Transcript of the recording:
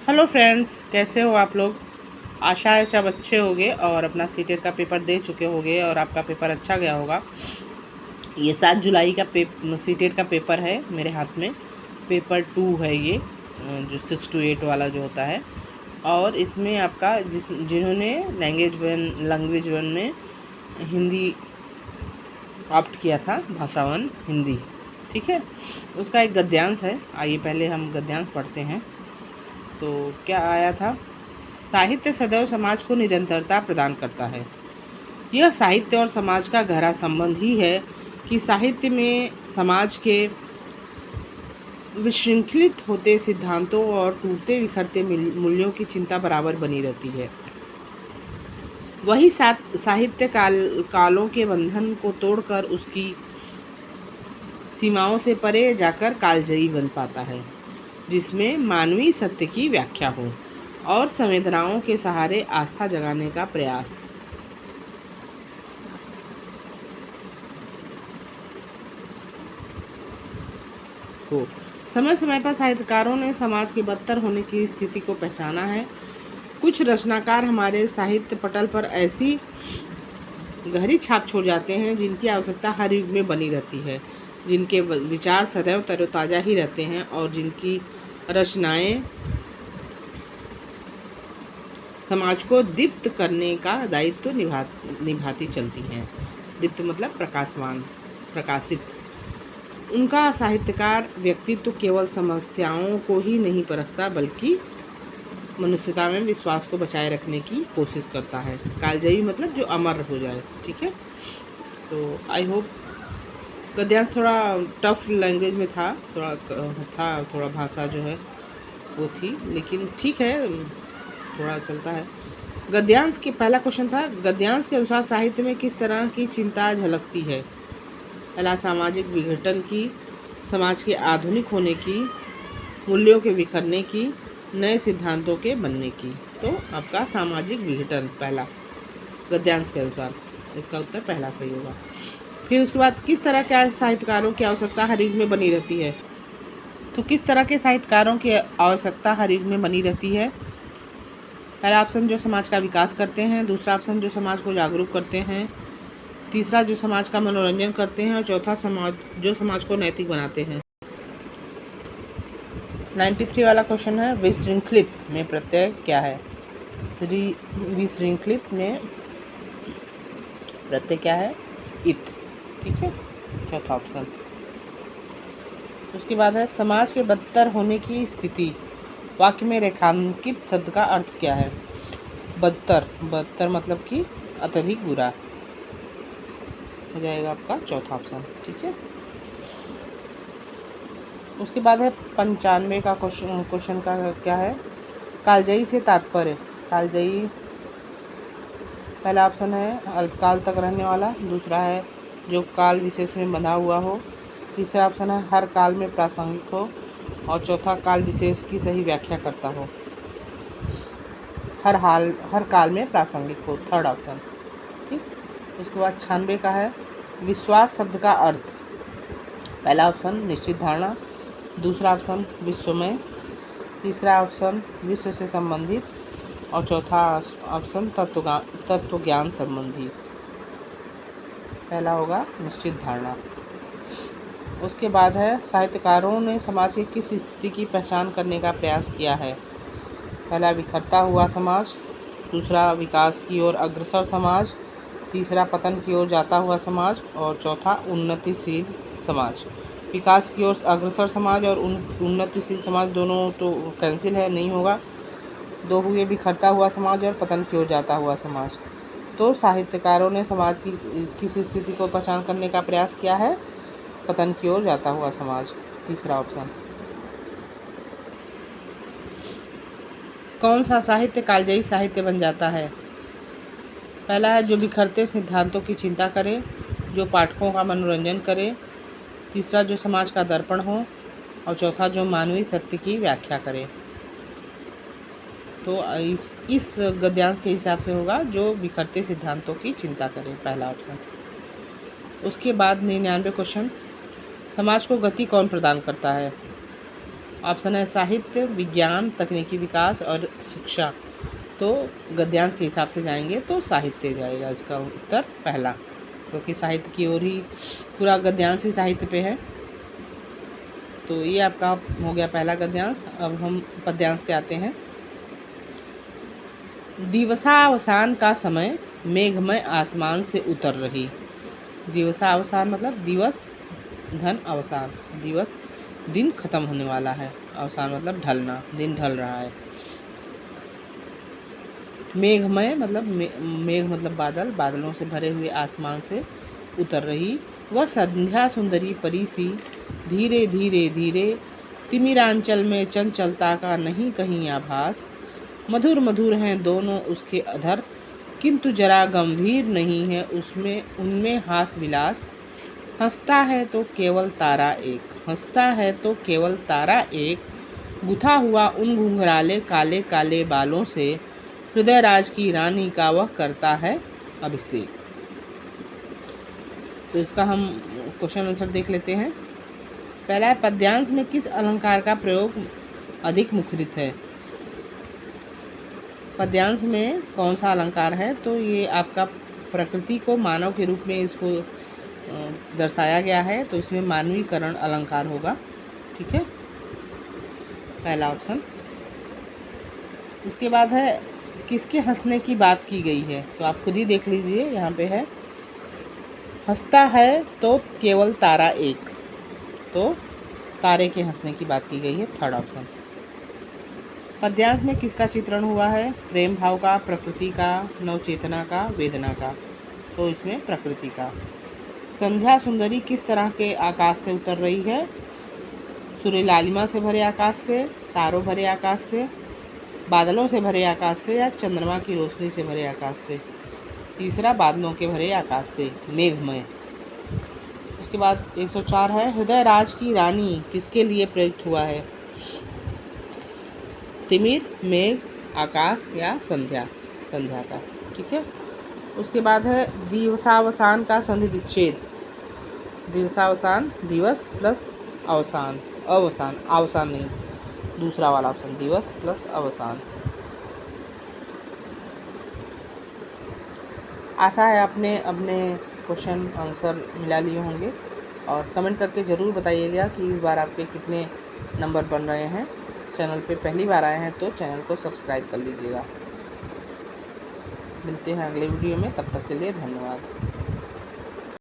Hello friends, कैसे हो आप लोग। आशा है सब अच्छे होंगे और अपना सीटेट का पेपर दे चुके होंगे और आपका पेपर अच्छा गया होगा। ये 7 जुलाई का सीटेट का पेपर है मेरे हाथ में। पेपर 2 है ये, जो 6 to 8 वाला जो होता है। और इसमें आपका जिन्होंने लैंग्वेज वन में हिंदी ऑप्ट किया था, भाषा वन हिंदी, ठीक है, उसका एक गद्यांश है। आइए पहले हम गद्यांश पढ़ते हैं। तो क्या आया था। साहित्य सदैव समाज को निरंतरता प्रदान करता है। यह साहित्य और समाज का गहरा संबंध ही है कि साहित्य में समाज के विशृंखलित होते सिद्धांतों और टूटते बिखरते मूल्यों की चिंता बराबर बनी रहती है। वही साहित्य कालों के बंधन को तोड़कर उसकी सीमाओं से परे जाकर कालजयी बन पाता है, जिसमें मानवीय सत्य की व्याख्या हो और संवेदनाओं के सहारे आस्था जगाने का प्रयास हो। समय समय पर साहित्यकारों ने समाज के बदतर होने की स्थिति को पहचाना है। कुछ रचनाकार हमारे साहित्य पटल पर ऐसी गहरी छाप छोड़ जाते हैं जिनकी आवश्यकता हर युग में बनी रहती है, जिनके विचार सदैव तरोताज़ा ही रहते हैं और जिनकी रचनाएं समाज को दीप्त करने का दायित्व निभाती चलती हैं। दीप्त मतलब प्रकाशमान, प्रकाशित। उनका साहित्यकार व्यक्तित्व केवल समस्याओं को ही नहीं परखता बल्कि मनुष्यता में विश्वास को बचाए रखने की कोशिश करता है। कालजयी मतलब जो अमर हो जाए, ठीक है। तो आई होप गद्यांश थोड़ा टफ लैंग्वेज में था, थोड़ा भाषा जो है वो थी, लेकिन ठीक है, थोड़ा चलता है। गद्यांश के पहला क्वेश्चन था, गद्यांश के अनुसार साहित्य में किस तरह की चिंता झलकती है। पहला, सामाजिक विघटन की, समाज के आधुनिक होने की, मूल्यों के बिखरने की, नए सिद्धांतों के बनने की। तो आपका सामाजिक विघटन पहला गद्यांश के अनुसार, इसका उत्तर पहला सही होगा। फिर उसके बाद, किस तरह के साहित्यकारों की आवश्यकता हर युग में बनी रहती है। तो किस तरह के साहित्यकारों की आवश्यकता हर युग में बनी रहती है। पहला ऑप्शन, जो समाज का विकास करते हैं। दूसरा ऑप्शन, जो समाज को जागरूक करते हैं। तीसरा, जो समाज का मनोरंजन करते हैं। और चौथा, जो समाज को नैतिक बनाते हैं। 93 वाला क्वेश्चन है, विशृंखलित में प्रत्यय क्या है। विशृंखलित में प्रत्यय क्या है, इत, ठीक है, चौथा ऑप्शन। उसके बाद है, समाज के बदतर होने की स्थिति वाक्य में रेखांकित शब्द का अर्थ क्या है। बदतर मतलब कि अत्यधिक बुरा, हो जाएगा आपका चौथा ऑप्शन, ठीक है। उसके बाद है 95 का क्वेश्चन का क्या है, कालजयी से तात्पर्य। कालजयी पहला ऑप्शन है अल्पकाल तक रहने वाला। दूसरा है जो काल विशेष में बंधा हुआ हो। तीसरा ऑप्शन है हर काल में प्रासंगिक हो। और चौथा, काल विशेष की सही व्याख्या करता हो। हर काल में प्रासंगिक हो, थर्ड ऑप्शन, ठीक। उसके बाद 96 का है, विश्वास शब्द का अर्थ। पहला ऑप्शन निश्चित धारणा। दूसरा ऑप्शन विश्वमय। तीसरा ऑप्शन विश्व से संबंधित। और चौथा ऑप्शन तत्व ज्ञान संबंधी। पहला होगा निश्चित धारणा। उसके बाद है, साहित्यकारों ने समाज की किस स्थिति की पहचान करने का प्रयास किया है। पहला, बिखरता हुआ समाज। दूसरा, विकास की ओर अग्रसर समाज। तीसरा, पतन की ओर जाता हुआ समाज। और चौथा, उन्नतिशील समाज। विकास की ओर अग्रसर समाज और उन्नतिशील समाज दोनों तो कैंसिल है, नहीं होगा। दो हुए, बिखरता हुआ समाज और पतन की ओर जाता हुआ समाज। तो साहित्यकारों ने समाज की किस स्थिति को पहचान करने का प्रयास किया है, पतन की ओर जाता हुआ समाज, तीसरा ऑप्शन। कौन सा साहित्य कालजयी साहित्य बन जाता है। पहला है, जो बिखरते सिद्धांतों की चिंता करे, जो पाठकों का मनोरंजन करे। तीसरा, जो समाज का दर्पण हो। और चौथा, जो मानवीय सत्य की व्याख्या करे। तो इस गद्यांश के हिसाब से होगा जो बिखरते सिद्धांतों की चिंता करे, पहला ऑप्शन। उसके बाद 99 क्वेश्चन, समाज को गति कौन प्रदान करता है। ऑप्शन है साहित्य, विज्ञान, तकनीकी विकास और शिक्षा। तो गद्यांश के हिसाब से जाएंगे तो साहित्य जाएगा इसका उत्तर पहला, क्योंकि साहित्य की ओर ही पूरा गद्यांश ही साहित्य पे है। तो ये आपका हो गया पहला गद्यांश। अब हम पद्यांश पे आते हैं। दिवसावसान का समय मेघमय आसमान से उतर रही। दिवसावसान मतलब दिवस धन अवसान, दिवस दिन खत्म होने वाला है, अवसान मतलब ढलना, दिन ढल रहा है। मेघमय मतलब मेघ मतलब बादल, बादलों से भरे हुए आसमान से उतर रही। वह संध्या सुंदरी परी सी धीरे धीरे धीरे, तिमिरांचल में चंचलता का नहीं कहीं आभास। मधुर मधुर हैं दोनों उसके अधर, किंतु जरा गंभीर नहीं है उसमें उनमें हास विलास। हंसता है तो केवल तारा एक, हंसता है तो केवल तारा एक, गुथा हुआ उन घुंघराले काले काले बालों से, हृदय राज की रानी का वह करता है अभिषेक। तो इसका हम क्वेश्चन आंसर देख लेते हैं। पहला है, पद्यांश में किस अलंकार का प्रयोग अधिक मुखरित है। पद्यांश में कौन सा अलंकार है, तो ये आपका प्रकृति को मानव के रूप में इसको दर्शाया गया है, तो इसमें मानवीकरण अलंकार होगा। ठीक है, पहला ऑप्शन। इसके बाद है, किसके हंसने की बात की गई है, तो आप खुद ही देख लीजिए, यहाँ पे है हंसता है तो केवल तारा एक, तो तारे के हंसने की बात की गई है, थर्ड ऑप्शन। पद्यांश में किसका चित्रण हुआ है, प्रेम भाव का, प्रकृति का, नवचेतना का, वेदना का, तो इसमें प्रकृति का। संध्या सुंदरी किस तरह के आकाश से उतर रही है, सूर्य लालिमा से भरे आकाश से, तारों भरे आकाश से, बादलों से भरे आकाश से, या चंद्रमा की रोशनी से भरे आकाश से। तीसरा, बादलों के भरे आकाश से, मेघमय। उसके बाद 104 है, हृदय राज की रानी किसके लिए प्रयुक्त हुआ है, तिमिर, मेघ, आकाश या संध्या, संध्या का। ठीक है, उसके बाद है, दिवसावसान का संधि विच्छेद। दिवसावसान दिवस प्लस अवसान, अवसान, अवसान नहीं, दूसरा वाला ऑप्शन, दिवस प्लस अवसान। आशा है आपने अपने क्वेश्चन आंसर मिला लिए होंगे, और कमेंट करके ज़रूर बताइएगा कि इस बार आपके कितने नंबर बन रहे हैं। चैनल पे पहली बार आए हैं तो चैनल को सब्सक्राइब कर लीजिएगा। मिलते हैं अगले वीडियो में, तब तक के लिए धन्यवाद।